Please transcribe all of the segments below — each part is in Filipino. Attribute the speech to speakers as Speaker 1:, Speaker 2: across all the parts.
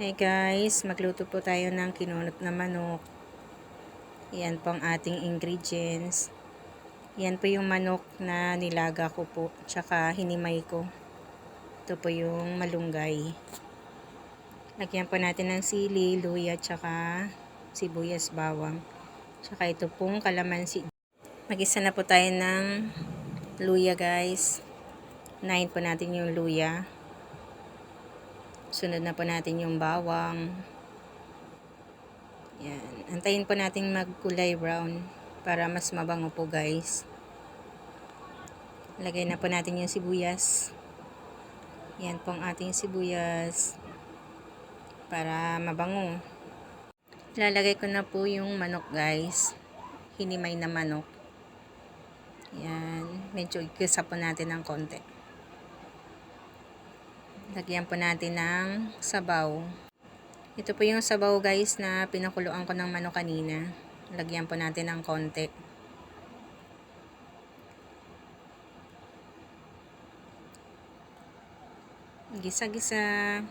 Speaker 1: Hey guys, magluto po tayo ng kinunot na manok. Yan po ang ating ingredients. Yan po yung manok na nilaga ko po, tsaka hinimay ko. Ito po yung malunggay. Lagyan po natin ng sili, luya, tsaka sibuyas, bawang. Tsaka ito pong kalamansi. Mag-isa na po tayo ng luya guys. Unahin po natin yung luya. Sunod na po natin yung bawang. Yan. Antayin po natin magkulay brown para mas mabango po guys. Lagay na po natin yung sibuyas. Yan po ang ating sibuyas para mabango. Lalagay ko na po yung manok guys. Hinimay na manok. Yan. Medyo igisa po natin ng konti. Lagyan po natin ng sabaw. Ito po yung sabaw guys na pinakuluan ko ng manok kanina. Lagyan po natin ng konti. Gisa-gisa.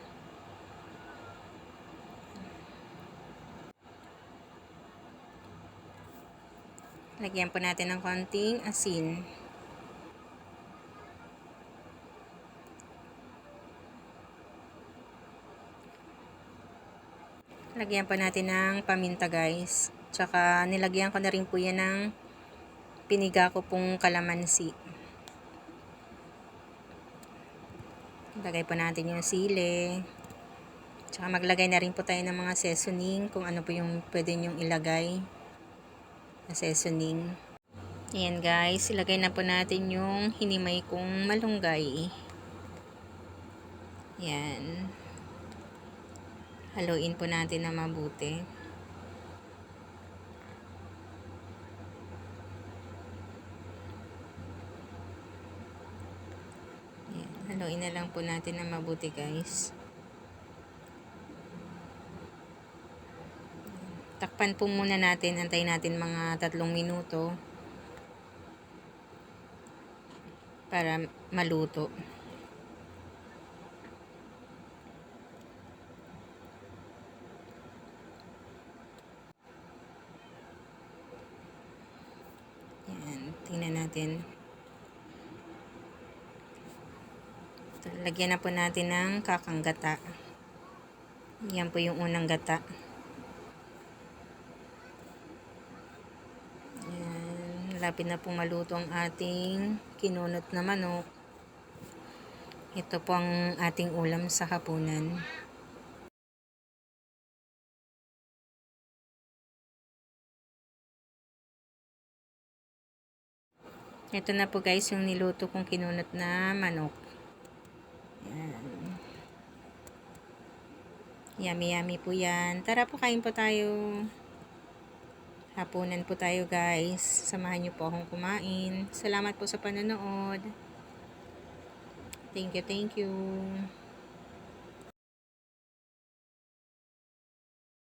Speaker 1: Lagyan po natin ng konting asin. Lagyan po natin ng paminta guys. Tsaka nilagyan ko na rin po yan ng piniga ko pong kalamansi. Lagay po natin yung sili. Tsaka maglagay na rin po tayo ng mga seasoning kung ano po yung pwede nyong ilagay na seasoning. Ayan guys, ilagay na po natin yung hinimay kong malunggay. Ayan. Haluin po natin na mabuti. Ayan. Haluin na lang po natin na mabuti guys. Takpan po muna natin. Antayin natin mga 3 minuto para maluto. Yan, tingnan natin. Lagyan na po natin ng kakang gata. Yan po yung unang gata. Yan, malapit na pong maluto ang ating kinunot na manok. Ito po ang ating ulam sa hapunan. Ito na po guys yung niluto kong kinunot na manok. Yan. Yummy yummy po yan. Tara po, kain po tayo. Hapunan po tayo guys. Samahan niyo po akong kumain. Salamat po sa panonood. Thank you, thank you.